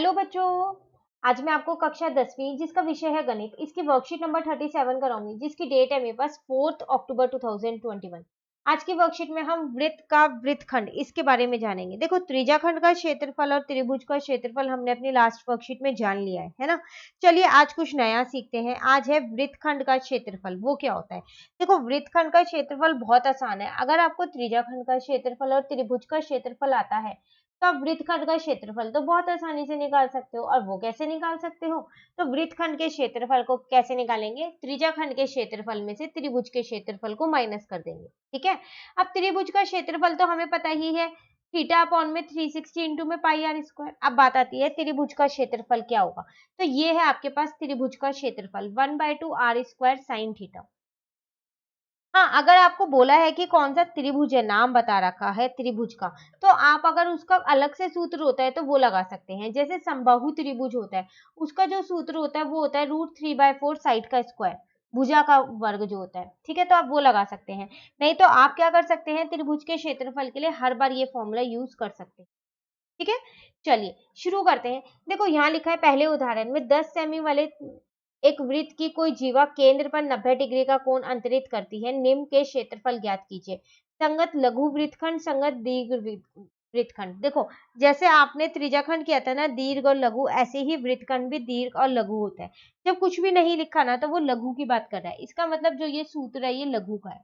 Hello बच्चों। आज मैं आपको कक्षा 10वीं जिसका विषय है गणित, इसकी वर्कशीट नंबर 37 कराऊंगी, जिसकी डेट है मेरे पास 4 अक्टूबर 2021। आज की वर्कशीट में हम वृत्त का वृत्तखंड इसके बारे में जानेंगे। देखो, त्रिज्याखंड का क्षेत्रफल और त्रिभुज का क्षेत्रफल हमने अपनी लास्ट वर्कशीट में जान लिया है ना। चलिए आज कुछ नया सीखते हैं। आज है वृत्तखंड का क्षेत्रफल, वो क्या होता है। देखो, वृत्तखंड का क्षेत्रफल बहुत आसान है। अगर आपको त्रिज्याखंड का क्षेत्रफल और त्रिभुज का क्षेत्रफल आता है तो आप वृत्तखंड का क्षेत्रफल तो बहुत आसानी से निकाल सकते हो। और वो कैसे निकाल सकते हो, तो वृत्तखंड के क्षेत्रफल को कैसे निकालेंगे, त्रिज्याखंड के क्षेत्रफल में से त्रिभुज के क्षेत्रफल को माइनस कर देंगे। ठीक है। अब त्रिभुज का क्षेत्रफल तो हमें पता ही है, थीटा अपॉन में 360 इंटू में पाई आर स्क्वायर। अब बात आती है त्रिभुज का क्षेत्रफल क्या होगा। तो ये है आपके पास त्रिभुज का क्षेत्रफल 1/2 आर स्क्वायर साइन थीटा। हाँ, अगर आपको बोला है कि कौन सा त्रिभुज है, नाम बता रखा है त्रिभुज का, तो आप अगर उसका अलग से सूत्र होता है तो वो लगा सकते हैं। जैसे समबाहु त्रिभुज होता है, उसका जो सूत्र होता है वो होता है √3/4 साइड का स्क्वायर, भुजा का वर्ग जो होता है। ठीक है, तो आप वो लगा सकते हैं। नहीं तो आप क्या कर सकते हैं, त्रिभुज के क्षेत्रफल के लिए हर बार ये फॉर्मूला यूज कर सकते हैं। ठीक है, चलिए शुरू करते हैं। देखो, यहाँ लिखा है पहले उदाहरण में 10 सेमी वाले एक वृत्त की कोई जीवा केंद्र पर 90 डिग्री का कोण अंतरित करती है, निम्न के क्षेत्रफल ज्ञात कीजिए। संगत लघु वृत्तखंड, संगत दीर्घ वृत्तखंड। देखो, जैसे आपने त्रिज्याखंड किया था ना, दीर्घ और लघु, ऐसे ही वृत्तखंड भी दीर्घ और लघु होता है। जब कुछ भी नहीं लिखा ना तो वो लघु की बात कर रहा है, इसका मतलब जो ये सूत्र है ये लघु का है।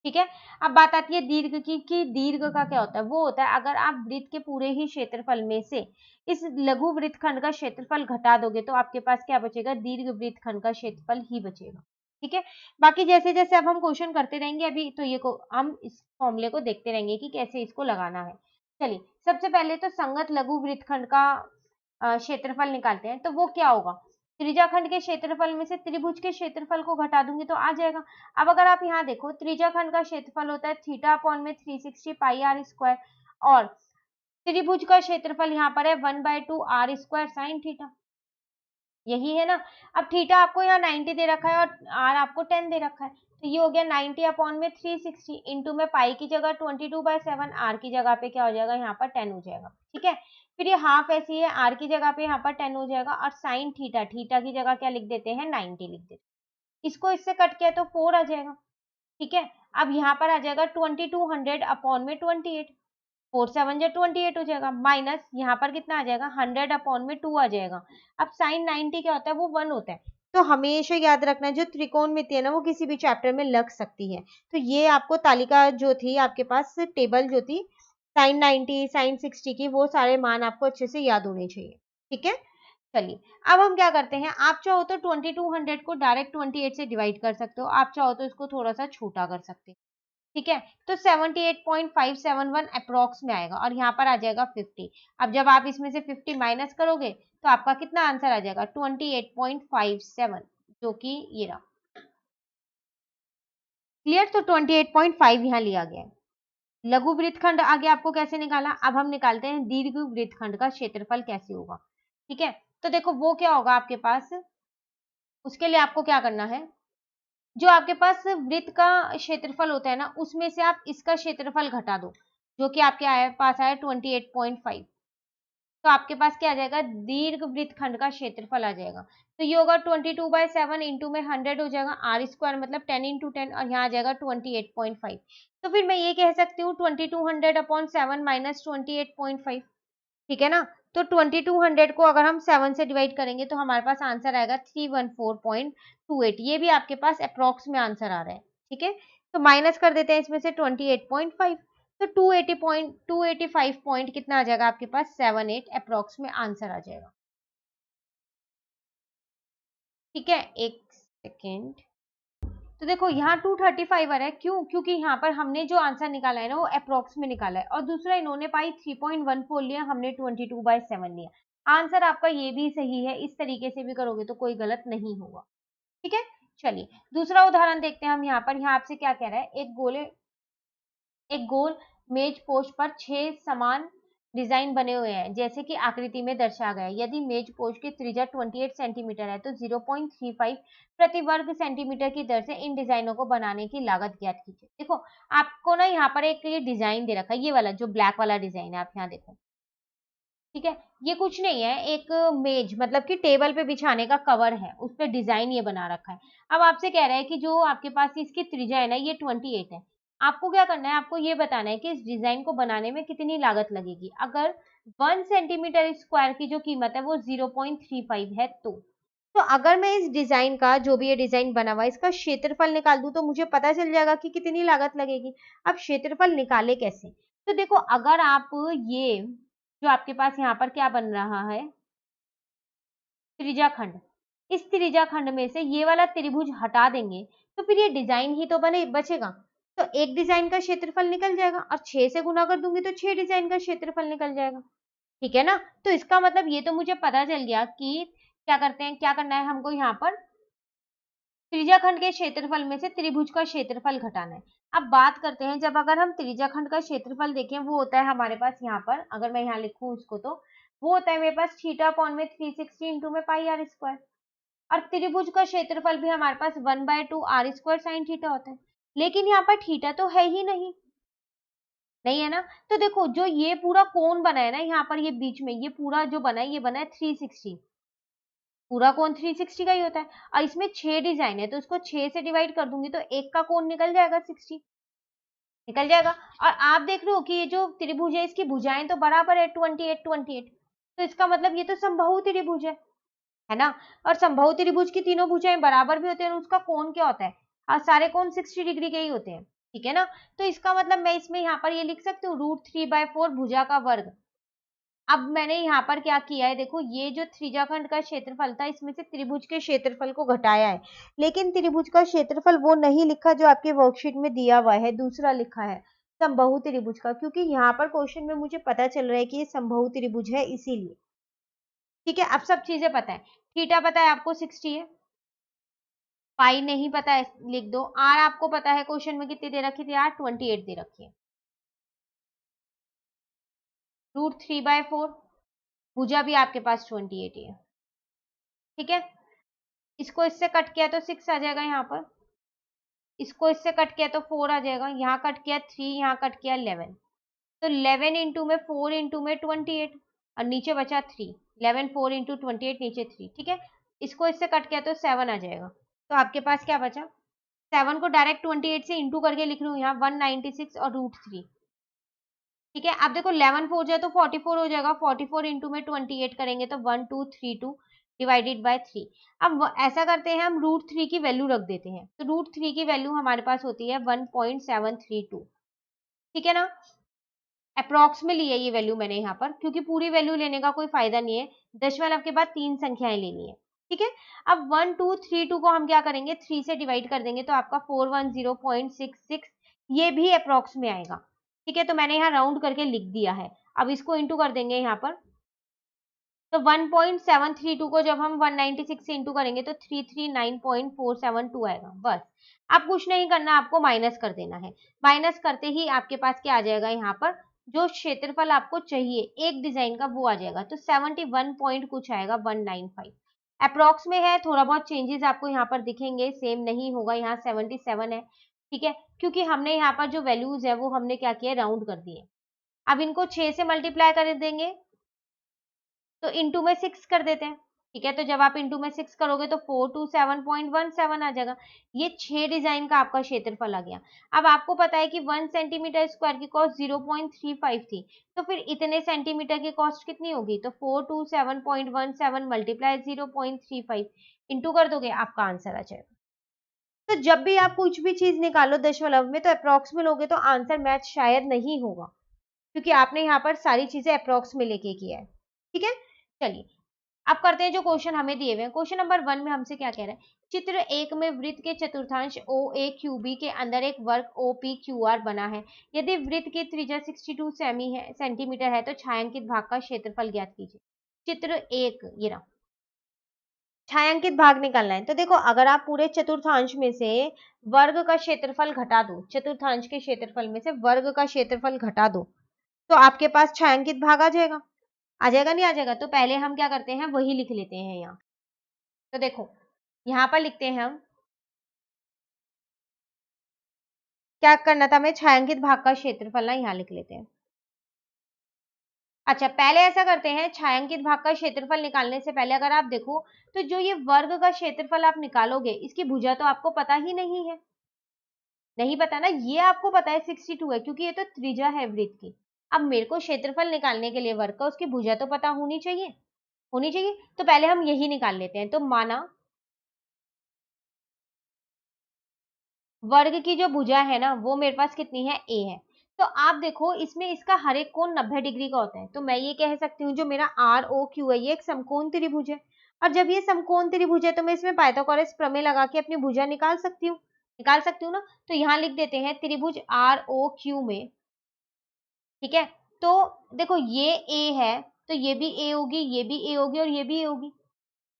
ठीक है। अब बात आती है दीर्घ की, कि दीर्घ का क्या होता है। वो होता है अगर आप वृत्त के पूरे ही क्षेत्रफल में से इस लघु वृत्तखंड का क्षेत्रफल घटा दोगे तो आपके पास क्या बचेगा, दीर्घ वृत्तखंड का क्षेत्रफल ही बचेगा। ठीक है। बाकी जैसे जैसे अब हम क्वेश्चन करते रहेंगे, अभी तो ये को हम इस फॉर्मूले को देखते रहेंगे कि कैसे इसको लगाना है। चलिए, सबसे पहले तो संगत लघु वृत्तखंड का क्षेत्रफल निकालते हैं। तो वो क्या होगा, त्रिज्याखंड के क्षेत्रफल में से त्रिभुज के क्षेत्रफल को घटा दूंगी तो आ जाएगा। अब अगर आप यहाँ देखो, त्रिज्याखंड का क्षेत्रफल होता है थीटा अपॉन में 360 पाई आर स्क्वायर, और त्रिभुज का क्षेत्रफल यहाँ पर है 1/2 आर स्क्वायर साइन थीटा। यही है ना। अब थीटा आपको यहाँ 90 दे रखा है और आर आपको 10 दे रखा है, तो ये हो गया 90 अपॉन में 360 इंटू में पाई की जगह 22/7, आर की जगह पे क्या हो जाएगा, यहाँ पर 10 हो जाएगा। ठीक है। फिर ये हाफ ऐसी है, आर की जगह पे यहाँ पर 10 हो जाएगा, और साइन थीटा, थीटा की जगह क्या लिख देते हैं, 90 लिख देते हैं। इसको इससे कट किया तो 4 आ जाएगा। ठीक है। अब यहाँ पर आ जाएगा 2200 अपॉन में 28, 4 7 जा 28 हो जाएगा, माइनस यहाँ पर कितना आ जाएगा, 100 अपॉन में 2 आ जाएगा। अब साइन 90 क्या होता है, वो 1 होता है। तो हमेशा याद रखना, जो त्रिकोणमिति है ना, वो किसी भी चैप्टर में लग सकती है। तो ये आपको तालिका जो थी आपके पास, टेबल जो थी साइन 90 साइन 60 की, वो सारे मान आपको अच्छे से याद होने चाहिए। ठीक है। चलिए, अब हम क्या करते हैं, आप चाहो तो 2200 को डायरेक्ट 28 से डिवाइड कर सकते हो, आप चाहो तो इसको थोड़ा सा छोटा कर सकते हो। ठीक है। तो 78.571 अप्रॉक्स में आएगा, और यहाँ पर आ जाएगा 50। अब जब आप इसमें से 50 माइनस करोगे तो आपका कितना आंसर आ जाएगा, 28.57, जो कि ये रहा। क्लियर। तो 28.5 यहाँ लिया गया है। लघु वृत्तखंड आगे आपको कैसे निकाला, अब हम निकालते हैं दीर्घ वृत्तखंड का क्षेत्रफल कैसे होगा। ठीक है। तो देखो, वो क्या होगा आपके पास, उसके लिए आपको क्या करना है, जो आपके पास वृत्त का क्षेत्रफल होता है ना, उसमें से आप इसका क्षेत्रफल घटा दो, जो कि आपके पास आया 28.5। तो आपके पास क्या आ जाएगा, दीर्घ वृत्तखंड का क्षेत्रफल आ जाएगा। तो ये होगा 22/7 इंटू में 100 हो जाएगा, आर स्क्वायर मतलब 10 इंटू 10, और यहाँ आ जाएगा 28.5। तो फिर मैं ये कह सकती हूँ 2200 अपॉन 7 माइनस 28.5। ठीक है ना। तो 2200 को अगर हम 7 से डिवाइड करेंगे तो हमारे पास आंसर आएगा 314.28। ये भी आपके पास अप्रॉक्स में आंसर आ रहा है। ठीक है। तो माइनस कर देते हैं इसमें से 28.5, तो 285 पॉइंट कितना आ जाएगा आपके पास, 78 अप्रॉक्स में आंसर आ जाएगा। ठीक है, एक सेकेंड। तो देखो, यहाँ 235 आ रहा है, क्यों, क्योंकि यहाँ पर हमने जो आंसर निकाला है ना वो अप्रोक्स में निकाला है, और दूसरा इन्होंने पाई 3.14 लिया, हमने 22/7 लिया। आंसर आपका ये भी सही है, इस तरीके से भी करोगे तो कोई गलत नहीं होगा। ठीक है। चलिए, दूसरा उदाहरण देखते हैं हम। यहाँ पर यहाँ आपसे क्या कह रहा है, एक गोल मेज पोस्ट पर 6 समान डिजाइन बने हुए हैं, जैसे कि आकृति में दर्शाया गया है। यदि मेज पोस्ट की त्रिज्या 28 सेंटीमीटर है तो 0.35 प्रति वर्ग सेंटीमीटर की दर से इन डिजाइनों को बनाने की लागत ज्ञात कीजिए। देखो, आपको ना यहाँ पर एक ये डिजाइन दे रखा है, ये वाला जो ब्लैक वाला डिजाइन है, आप यहाँ देखो, ठीक है। ये कुछ नहीं है, एक मेज मतलब कि टेबल पे बिछाने का कवर है, उस पे डिजाइन ये बना रखा है। अब आपसे कह रहा है कि जो आपके पास इसकी त्रिज्या है ना, ये 28 है। आपको क्या करना है, आपको ये बताना है कि इस डिजाइन को बनाने में कितनी लागत लगेगी। अगर 1 सेंटीमीटर स्क्वायर की जो कीमत है वो 0.35 है तो अगर मैं इस डिजाइन का, जो भी ये डिजाइन बना हुआ है, इसका क्षेत्रफल निकाल दूं तो मुझे पता चल जाएगा कि कितनी लागत लगेगी। अब क्षेत्रफल निकाले कैसे? तो देखो, अगर आप ये जो आपके पास यहाँ पर क्या बन रहा है, त्रिज्या खंड, इस त्रिज्या खंड में से ये वाला त्रिभुज हटा देंगे तो फिर ये डिजाइन ही तो बने बचेगा। तो एक डिजाइन का क्षेत्रफल निकल जाएगा और 6 से गुना कर दूंगी तो 6 डिजाइन का क्षेत्रफल निकल जाएगा। ठीक है ना? तो इसका मतलब ये तो मुझे पता चल गया कि क्या करते हैं, क्या करना है हमको यहाँ पर, त्रिज्याखंड के क्षेत्रफल में से त्रिभुज का क्षेत्रफल घटाना है। अब बात करते हैं, जब अगर हम त्रिज्याखंड का क्षेत्रफल देखें, वो होता है हमारे पास यहाँ पर, अगर मैं यहाँ लिखूं उसको, तो वो होता है मेरे पास थीटा अपॉन में 360 इंटू में पाई आर स्क्वायर। और त्रिभुज का क्षेत्रफल भी हमारे पास 1/2 आर स्क्वायर साइन थीटा होता है। लेकिन यहाँ पर थीटा तो है ही नहीं, नहीं है ना? तो देखो, जो ये पूरा कोण बना है ना यहाँ पर, ये बीच में ये पूरा जो बना है, ये बना है 360। पूरा कोण 360 का ही होता है और इसमें 6 डिजाइन है, तो इसको 6 से डिवाइड कर दूंगी तो एक का कोण निकल जाएगा 60, निकल जाएगा। और आप देख रहे हो कि ये जो त्रिभुज है, इसकी भुजाएं तो बराबर है, 28 तो इसका मतलब ये तो समबाहु त्रिभुज है ना? और समबाहु त्रिभुज की तीनों भुजाएं बराबर भी होते हैं और उसका कोण क्या होता है, और सारे कोण 60 डिग्री के ही होते हैं। ठीक है ना? तो इसका मतलब मैं इसमें यहाँ पर ये लिख सकती हूँ, √3/4 भुजा का वर्ग। अब मैंने यहाँ पर क्या किया है, देखो, ये जो त्रिज्याखंड का क्षेत्रफल था, इसमें से त्रिभुज के क्षेत्रफल को घटाया है। लेकिन त्रिभुज का क्षेत्रफल वो नहीं लिखा जो आपके वर्कशीट में दिया हुआ है, दूसरा लिखा है, समबाहु त्रिभुज का, क्योंकि यहाँ पर क्वेश्चन में मुझे पता चल रहा है कि ये समबाहु त्रिभुज है, इसीलिए। ठीक है, अब सब चीजें पता है। थीटा पता है आपको 60 है, पाई नहीं पता है, लिख दो। आर आपको पता है, क्वेश्चन में कितनी दे रखी थी, आर 28 दे रखी है। √3/4, भुजा भी आपके पास 28 ही है। ठीक है, इसको इससे कट किया तो 6 आ जाएगा यहाँ पर, इसको इससे कट किया तो 4 आ जाएगा, यहाँ कट किया 3, यहाँ कट किया 11, तो 11 इंटू में 4 इंटू में 28 और नीचे बचा 3, 11 4 इंटू 28 नीचे 3। ठीक है, इसको इससे कट किया तो 7 आ जाएगा, तो आपके पास क्या बचा, 7 को डायरेक्ट 28 से इंटू करके लिख रही हूँ यहाँ, 196 और √3। ठीक है, अब देखो 11 4 जाए तो 44 हो जाएगा, 44 इंटू में 28 करेंगे तो 1232 डिवाइडेड बाय 3। अब ऐसा करते हैं, हम √3 की वैल्यू रख देते हैं, तो √3 की वैल्यू हमारे पास होती है 1.732। ठीक है ना? अप्रॉक्स में ली है ये वैल्यू मैंने यहाँ पर, क्योंकि पूरी वैल्यू लेने का कोई फायदा नहीं है, दशमलव के बाद 3 संख्याएं लेनी है। ठीक है, अब 1232 को हम क्या करेंगे, 3 से डिवाइड कर देंगे तो आपका 410.66 ये भी अप्रॉक्स में आएगा। ठीक है, तो मैंने यहाँ राउंड करके लिख दिया है। अब इसको इंटू कर देंगे यहाँ पर, तो 1.732 को जब हम 196 से इंटू करेंगे तो 339.472 आएगा। बस, अब कुछ नहीं करना, आपको माइनस कर देना है। माइनस करते ही आपके पास क्या आ जाएगा, यहाँ पर जो क्षेत्रफल आपको चाहिए एक डिजाइन का वो आ जाएगा, तो 71 पॉइंट कुछ आएगा, 195। अप्रॉक्स में है, थोड़ा बहुत चेंजेस आपको यहाँ पर दिखेंगे, सेम नहीं होगा, यहाँ 77 है। ठीक है, क्योंकि हमने यहाँ पर जो वैल्यूज है वो हमने क्या किया, राउंड कर दिए। अब इनको 6 से मल्टीप्लाई कर देंगे तो इंटू में 6 कर देते हैं। ठीक है, तो जब आप इंटू में 6 करोगे तो 427.17 आ जाएगा। ये 6 डिजाइन का आपका क्षेत्रफल आ गया। अब आपको पता है कि 1 सेंटीमीटर स्क्वायर की कॉस्ट 0.35 थी, तो फिर इतने सेंटीमीटर की कॉस्ट कितनी होगी, तो 427.17 मल्टीप्लाई 0.35 इंटू कर दोगे, आपका आंसर आ जाएगा। तो जब भी आप कुछ भी चीज निकालो दशमलव में, तो अप्रॉक्स में लोगे तो आंसर मैच शायद नहीं होगा, क्योंकि आपने यहाँ पर सारी चीजें अप्रॉक्स में लेके किया है। ठीक है, चलिए अब करते हैं जो क्वेश्चन हमें दिए हुए हैं। क्वेश्चन नंबर 1 में हमसे क्या कह रहा है, चित्र 1 में वृत्त के चतुर्थांश ओ ए क्यू बी के अंदर एक वर्ग ओ पी क्यू आर बना है। यदि वृत्त की त्रिज्या 62 सेंटीमीटर है तो छायांकित भाग का क्षेत्रफल ज्ञात कीजिए। चित्र 1 ये रहा, छायांकित भाग निकालना है। तो देखो, अगर आप पूरे चतुर्थांश में से वर्ग का क्षेत्रफल घटा दो, चतुर्थांश के क्षेत्रफल में से वर्ग का क्षेत्रफल घटा दो, तो आपके पास छायांकित भाग आ जाएगा। आ जाएगा, नहीं आ जाएगा? तो पहले हम क्या करते हैं, वही लिख लेते हैं यहाँ। तो देखो, यहाँ पर लिखते हैं हम, क्या करना था हमें, छायांकित भाग का क्षेत्रफल ना यहाँ लिख लेते हैं। अच्छा, पहले ऐसा करते हैं, छायांकित भाग का क्षेत्रफल निकालने से पहले अगर आप देखो तो जो ये वर्ग का क्षेत्रफल आप निकालोगे, इसकी भुजा तो आपको पता ही नहीं है, नहीं पता ना, ये आपको पता है 62 है क्योंकि ये तो त्रिज्या है वृत्त की। अब मेरे को क्षेत्रफल निकालने के लिए वर्ग का उसकी भुजा तो पता होनी चाहिए, होनी चाहिए, तो पहले हम यही निकाल लेते हैं। तो माना वर्ग की जो भुजा है ना वो मेरे पास कितनी है, ए है। तो आप देखो इसमें इसका हर एक कोण 90 डिग्री का होता है, तो मैं ये कह सकती हूँ जो मेरा आर ओ क्यू है ये एक समकोण त्रिभुज है। और जब ये समकोण त्रिभुज है तो मैं इसमें पाइथागोरस प्रमेय लगा के अपनी भुजा निकाल सकती हूँ, निकाल सकती हूँ ना। तो यहाँ लिख देते हैं त्रिभुज आर ओ क्यू में, ठीक है। तो देखो ये ए है, तो ये भी ए होगी, ये भी ए होगी और ये भी ए होगी,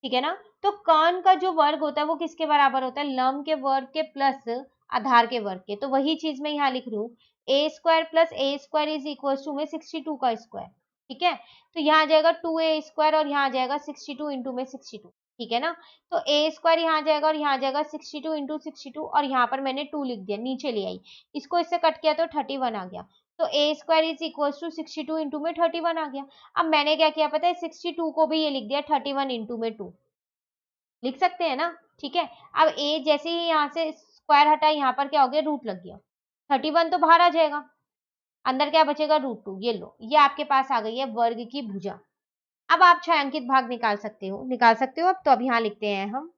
ठीक है ना। तो कर्ण का जो वर्ग होता है वो किसके बराबर होता है, लंब के वर्ग के प्लस आधार के वर्ग के। तो वही चीज मैं यहाँ लिख रही हूँ, A square plus A square is equal to में 62 का स्क्वायर, ठीक है। तो यहाँ आ जाएगा 2a स्क्वायर और यहाँ आ जाएगा 62 इंटू में 62, ठीक है ना। तो ए स्क्वायर यहाँ आ जाएगा और यहाँ आ जाएगा 62 इंटू 62 और यहाँ पर मैंने 2 लिख दिया, नीचे ले आई, इसको इससे कट किया तो 31 आ गया। तो A square is equal to 62 into में 31 आ गया। अब मैंने क्या किया पता है, 62 को भी ये लिख दिया 31 इंटू में 2, लिख सकते हैं ना, ठीक है। अब ए जैसे ही यहाँ से स्क्वायर हटा, यहाँ पर क्या हो गया, रूट लग गया, 31 तो बाहर आ जाएगा, अंदर क्या बचेगा, √2। ये लो, ये आपके पास आ गई है वर्ग की भुजा। अब आप छायांकित भाग निकाल सकते हो, निकाल सकते हो। अब तो अब यहाँ लिखते हैं हम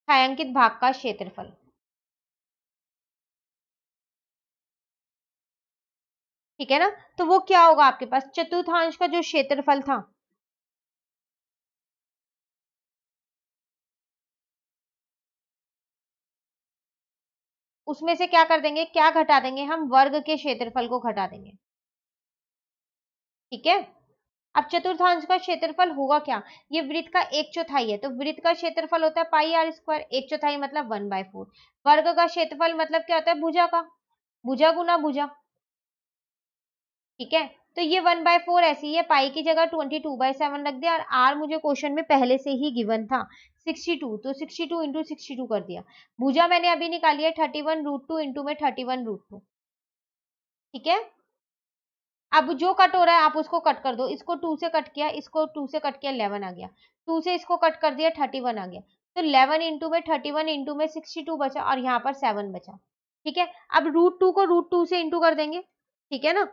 छायांकित भाग का क्षेत्रफल, ठीक है ना। तो वो क्या होगा आपके पास, चतुर्थांश का जो क्षेत्रफल था, उसमें से क्या कर देंगे, क्या घटा देंगे हम, वर्ग के क्षेत्रफल को घटा देंगे, ठीक है। अब चतुर्थांश का क्षेत्रफल होगा क्या, ये वृत्त का 1/4 है, तो वृत्त का क्षेत्रफल होता है पाई आर स्क्वायर, 1/4 मतलब 1/4। वर्ग का क्षेत्रफल मतलब क्या होता है, भुजा का, भुजा गुना भुजा, ठीक है। तो ये 1/4 ऐसी है, पाई की जगह 22/7 रख दिया और आर मुझे क्वेश्चन में पहले से ही गिवन था 62, तो 62 इंटू 62 कर दिया। भुजा मैंने अभी निकाली है 31 √2 इंटू में 31 √2, ठीक है। अब जो कट हो रहा है आप उसको कट कर दो, इसको 2 से कट किया, इसको 2 से कट किया, 11 आ गया, 2 से इसको कट कर दिया, 31 आ गया। तो 11 इंटू में 31 इंटू में 62 बचा और यहाँ पर 7 बचा, ठीक है। अब √2 को √2 से इंटू कर देंगे, ठीक है ना।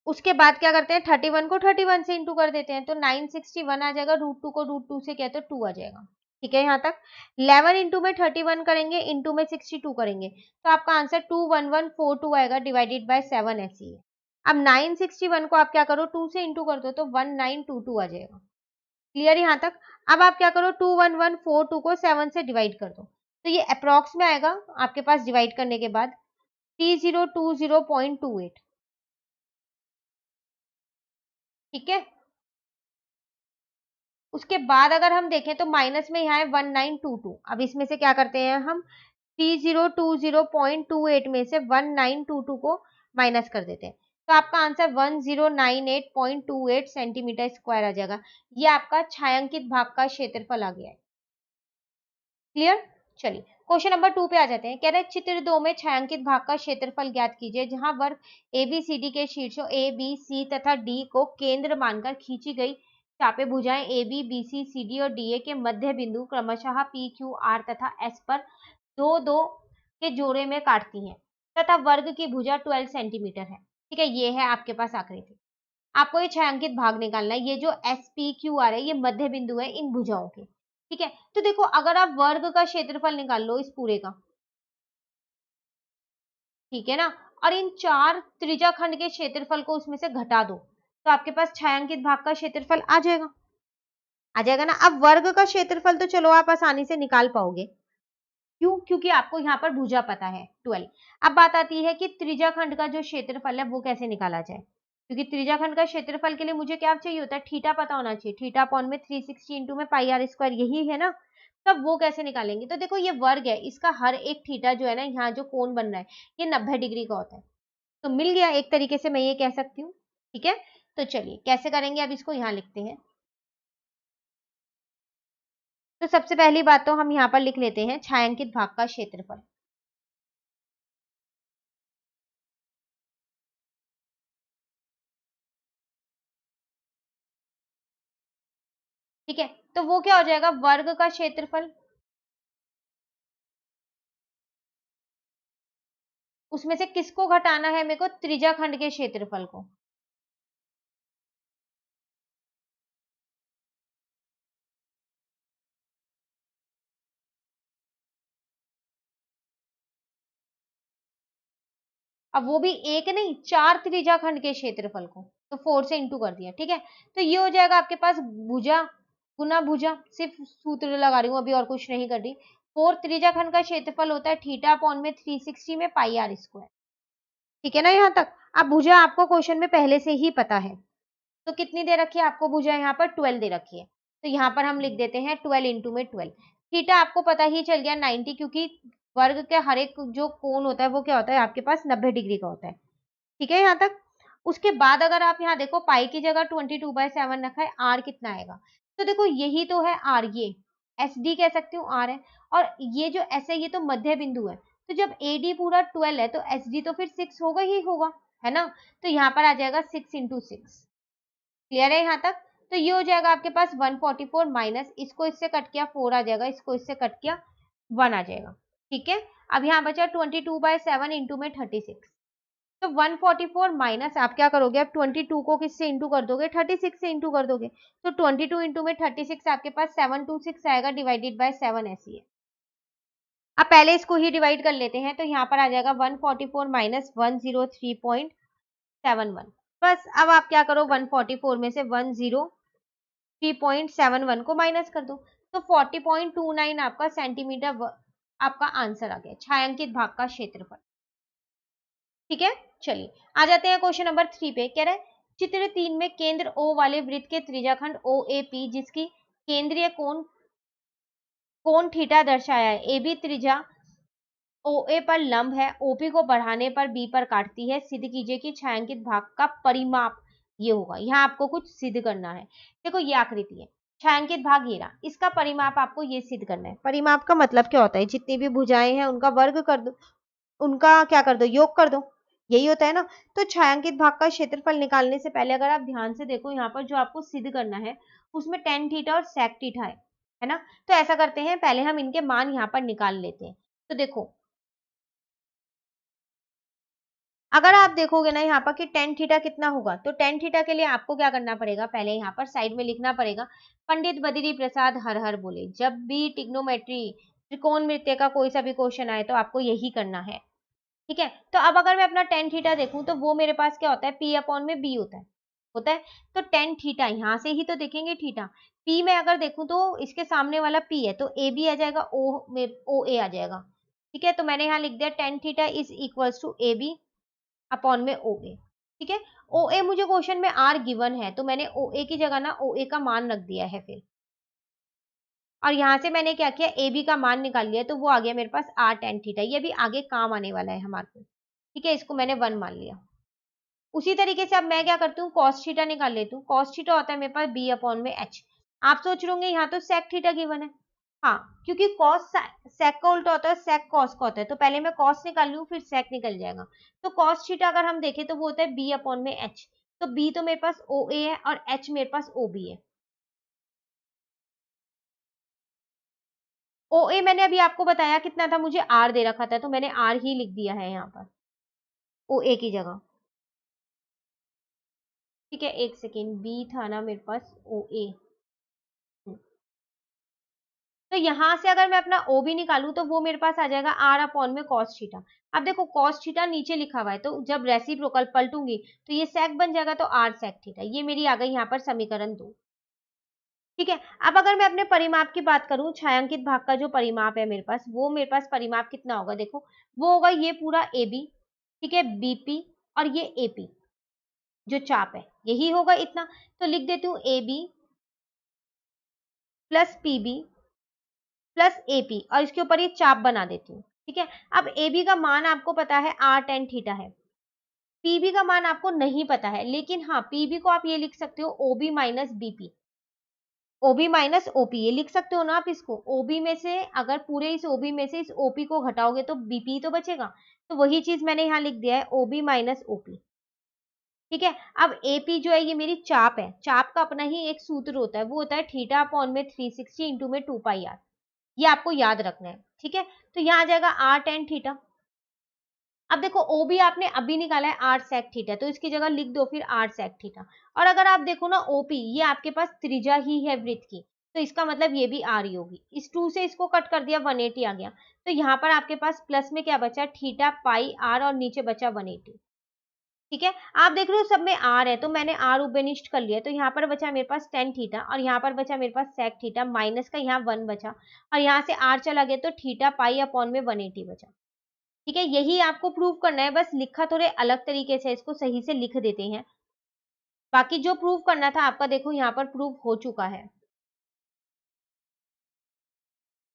उसके बाद क्या करते हैं, 31 को 31 से इंटू कर देते हैं, तो 961 आ जाएगा, √2 को √2 से किया तो 2 आ जाएगा, ठीक है। यहाँ तक 11 इंटू में 31 करेंगे, इंटू में 62 करेंगे, तो आपका आंसर 21142 आएगा, डिवाइडेड बाय 7 ऐसी है। अब 961 को आप क्या करो, 2 से इंटू कर दो तो 1922 आ जाएगा, क्लियर यहाँ तक। अब आप क्या करो, 21142 को 7 से डिवाइड कर दो, तो ये अप्रॉक्स में आएगा आपके पास डिवाइड करने के बाद 3020.28, ठीक है। उसके बाद अगर हम देखें तो माइनस में यहाँ है 1922, अब इसमें से क्या करते हैं हम, 3020.28 में से 1922 को माइनस कर देते हैं, तो आपका आंसर 1098.28 सेंटीमीटर स्क्वायर आ जाएगा। ये आपका छायांकित भाग का क्षेत्रफल आ गया है, क्लियर। चलिए क्वेश्चन नंबर 2 पे आ जाते हैं। कह रहे हैं चित्र 2 में छायांकित भाग का क्षेत्रफल ज्ञात कीजिए, जहां वर्ग एबीसीडी के शीर्षों ए बी सी तथा डी को केंद्र मानकर खींची गई चापे भुजाएं A B B C C D और डी ए के मध्य बिंदु क्रमशः पी क्यू आर तथा एस पर दो दो के जोड़े में काटती हैं तथा वर्ग की भुजा 12 सेंटीमीटर है, ठीक है। ये है आपके पास आकृति, आपको ये छायांकित भाग निकालना है। ये जो एस पी क्यू आर है ये मध्य बिंदु है इन भुजाओं के, ठीक है। तो देखो अगर आप वर्ग का क्षेत्रफल निकाल लो इस पूरे का, ठीक है ना, और इन चार त्रिज्या खंड के क्षेत्रफल को उसमें से घटा दो, तो आपके पास छायांकित भाग का क्षेत्रफल आ जाएगा, आ जाएगा ना। अब वर्ग का क्षेत्रफल तो चलो आप आसानी से निकाल पाओगे, क्यों, क्योंकि आपको यहाँ पर भुजा पता है 12। अब बात आती है कि त्रिज्या खंड का जो क्षेत्रफल है वो कैसे निकाला जाए, क्योंकि त्रिज्या खंड का क्षेत्रफल के लिए मुझे क्या चाहिए होता है, थीटा पता होना चाहिए, थीटा अपॉन में 360 इंटू में पाई आर स्क्वायर, यही है ना। तब वो कैसे निकालेंगे, तो देखो ये वर्ग है, इसका हर एक थीटा जो है ना, यहाँ जो कोण बन रहा है ये 90 डिग्री का होता है, तो मिल गया एक तरीके से मैं ये कह सकती हूँ, ठीक है। तो चलिए कैसे करेंगे, अब इसको यहाँ लिखते हैं। तो सबसे पहली बात तो हम यहाँ पर लिख लेते हैं छायांकित भाग का क्षेत्रफल, ठीक है, तो वो क्या हो जाएगा, वर्ग का क्षेत्रफल, उसमें से किसको घटाना है मेरे को, त्रिज्याखंड के क्षेत्रफल को। अब वो भी एक नहीं, 4 त्रिज्याखंड के क्षेत्रफल को, तो 4 से इंटू कर दिया, ठीक है। तो ये हो जाएगा आपके पास भुजा गुना भुजा, सिर्फ सूत्र लगा रही हूँ अभी और कुछ नहीं कर रही। 4 त्रिज्याखंड का क्षेत्रफल होता है थीटा अपॉन में 360 में पाई आर स्क्वायर, ठीक है ना यहाँ तक। अब भुजा आपको क्वेश्चन में पहले से ही पता है, तो कितनी दे रखी है आपको भुजा, यहाँ पर 12 दे रखी है, तो यहाँ पर हम लिख देते हैं 12 इंटू में 12। थीटा आपको पता ही चल गया 90, क्योंकि वर्ग के हर एक जो कोण होता है वो क्या होता है आपके पास 90 डिग्री का होता है, ठीक है यहाँ तक। उसके बाद अगर आप यहाँ देखो पाई की जगह 22/7 रखा है, आर कितना आएगा, तो देखो यही तो है आर, ये एस डी कह सकती हूँ आर है, और ये जो एस है ये तो मध्य बिंदु है, तो जब ए डी पूरा 12 है तो एस डी तो फिर 6 होगा ही होगा, है ना। तो यहाँ पर आ जाएगा 6 इंटू 6, क्लियर है यहाँ तक। तो ये हो जाएगा आपके पास 144 माइनस, इसको इससे कट किया 4 आ जाएगा, इसको इससे कट किया 1 आ जाएगा, ठीक है। अब यहाँ बचा 22/7 इंटू में 36, तो 144 माइनस आप क्या करोगे, अब 22 को किससे इंटू कर दोगे, 36 से इंटू कर दोगे, तो 22 इंटू में 36 आपके पास 726 आएगा, डिवाइडेड बाय 7 ऐसी है। अब पहले इसको ही डिवाइड कर लेते हैं, तो यहाँ पर आ जाएगा 144 माइनस 103.71। बस अब आप क्या करो, 144 में से 103.71 को माइनस कर दो, तो 40.29 आपका सेंटीमीटर आपका आंसर आ गया, छायांकित भाग का क्षेत्रफल, ठीक है। चलिए आ जाते हैं क्वेश्चन नंबर 3 पे। कह रहा है चित्र 3 में केंद्र O वाले वृत्त के त्रिज्याखंड OAP जिसकी केंद्रीय कोण कोण थीटा दर्शाया है, AB त्रिज्या OA पर लंब है, OP को बढ़ाने पर B पर काटती है, सिद्ध कीजिए कि छायांकित भाग का परिमाप ये होगा। यहाँ आपको कुछ सिद्ध करना है, देखो ये आकृति है, छायांकित भाग ये रहा, इसका परिमाप आपको ये सिद्ध करना है। परिमाप का मतलब क्या होता है, जितनी भी भुजाएं हैं उनका वर्ग कर दो, उनका क्या कर दो, योग कर दो, यही होता है ना। तो छायांकित भाग का क्षेत्रफल निकालने से पहले अगर आप ध्यान से देखो, यहाँ पर जो आपको सिद्ध करना है उसमें टेन थीटा और सेक थीटा है ना। तो ऐसा करते हैं, पहले हम इनके मान यहाँ पर निकाल लेते हैं। तो देखो अगर आप देखोगे ना यहाँ पर कि टेन थीटा कितना होगा, तो टेन थीटा के लिए आपको क्या करना पड़ेगा, पहले यहाँ पर साइड में लिखना पड़ेगा, पंडित बद्री प्रसाद हर हर बोले। जब भी ट्रिग्नोमेट्री त्रिकोणमिति का कोई सा भी क्वेश्चन आए तो आपको यही करना है, ठीक है। तो अब अगर मैं अपना टेन थीटा देखूं तो वो मेरे पास क्या होता है, पी अपॉन में बी होता है। तो टेन थीटा यहाँ से ही तो देखेंगे थीटा, पी में अगर देखूं तो इसके सामने वाला पी है, तो ए बी आ जाएगा, ओ में ओ ए आ जाएगा, ठीक है। तो मैंने यहाँ लिख दिया tan theta is equals to A B upon में ओ ए, ठीक है। ओ ए मुझे क्वेश्चन में आर गिवन है, तो मैंने ओ ए की जगह ना ओ ए का मान रख दिया है फिर, और यहाँ से मैंने क्या किया, ए बी का मान निकाल लिया, तो वो आ गया मेरे पास आर टेन थीटा, ये भी आगे काम आने वाला है हमारे को, ठीक है। इसको मैंने 1 मान लिया। उसी तरीके से अब मैं क्या करती हूँ, कॉस थीटा निकाल लेती हूँ। कॉस थीटा होता है मेरे पास बी अपॉन में एच। आप सोच रहे होंगे यहाँ तो सेक थीटा गिवन है, हाँ, क्योंकि कॉस सेक का उल्टा होता है, सेक कॉस का होता है, तो पहले मैं कॉस निकाल लूँ फिर सेक निकल जाएगा। तो कॉस थीटा अगर हम देखें तो वो होता है बी अपॉन में एच, तो बी तो मेरे पास ओ ए है और एच मेरे पास ओ बी है। ओ ए मैंने अभी आपको बताया कितना था, मुझे आर दे रखा था, तो मैंने आर ही लिख दिया है यहाँ पर ओ ए की जगह, ठीक है। एक सेकेंड, बी था ना मेरे पास ओ ए, तो यहां से अगर मैं अपना ओ भी निकालूं तो वो मेरे पास आ जाएगा आर अपॉन में कॉस थीटा। अब देखो कॉस थीटा नीचे लिखा हुआ है, तो जब रेसिप्रोकल पलटूंगी तो ये सेक बन जाएगा, तो आर सेक थीटा, ये मेरी आ गई यहाँ पर समीकरण 2, ठीक है। अब अगर मैं अपने परिमाप की बात करूं, छायांकित भाग का जो परिमाप है मेरे पास, वो मेरे पास परिमाप कितना होगा, देखो वो होगा ये पूरा ए बी, ठीक है, बीपी और ये एपी जो चाप है, यही होगा इतना। तो लिख देती हूँ A B plus PB plus AP, और इसके ऊपर ये चाप बना देती हूँ, ठीक है। अब ए बी का मान आपको पता है आर टेन थीटा है, पीबी का मान आपको नहीं पता है, लेकिन हाँ पीबी को आप ये लिख सकते हो ओबी माइनस बीपी, ओबी माइनस ओपी, ये लिख सकते हो ना आप इसको। ओबी में से अगर पूरे इस ओबी में से इस ओपी को घटाओगे तो बीपी तो बचेगा, तो वही चीज मैंने यहाँ लिख दिया है ओबी माइनस ओपी, ठीक है। अब AP जो है ये मेरी चाप है, चाप का अपना ही एक सूत्र होता है, वो होता है थीटा अपॉन में 360 इंटू में 2 पाई आर। ये आपको याद रखना है, ठीक है। तो यहाँ आ जाएगा आर टेन थीटा। अब देखो ओ भी आपने अभी निकाला है आर सेक थीटा, तो इसकी जगह लिख दो फिर आर सेक थीटा। और अगर आप देखो ना ओपी, ये आपके पास त्रिज्या ही है वृत्त की, तो इसका मतलब ये भी आर ही होगी। इस 2 से इसको कट कर दिया, 180 आ गया। तो यहाँ पर आपके पास प्लस में क्या बचा, थीटा पाई आर, और नीचे बचा 180। ठीक है। आप देख रहे हो सब में आर है, तो मैंने आर उपनिष्ठ कर लिया, तो यहाँ पर बचा मेरे पास टेन थीटा, और यहाँ पर बचा मेरे पास सेक थीटा, माइनस का यहाँ 1 बचा, और यहाँ से आर चला गया, तो थीटा पाई अपॉन में 180 बचा। ठीक है, यही आपको प्रूव करना है, बस लिखा थोड़े अलग तरीके से, इसको सही से लिख देते हैं। बाकी जो प्रूव करना था आपका, देखो यहाँ पर प्रूव हो चुका है।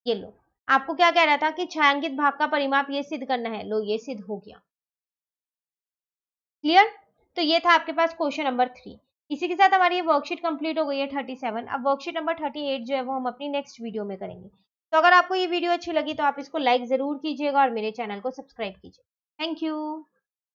ये लो, आपको क्या कह रहा था कि छायांकित भाग का परिमाप ये सिद्ध करना है, लो ये सिद्ध हो गया। क्लियर? तो ये था आपके पास क्वेश्चन नंबर 3। इसी के साथ हमारी ये वर्कशीट कंप्लीट हो गई है 37। अब वर्कशीट नंबर 38 जो है वो हम अपनी नेक्स्ट वीडियो में करेंगे। तो अगर आपको ये वीडियो अच्छी लगी तो आप इसको लाइक जरूर कीजिएगा और मेरे चैनल को सब्सक्राइब कीजिए। Thank you.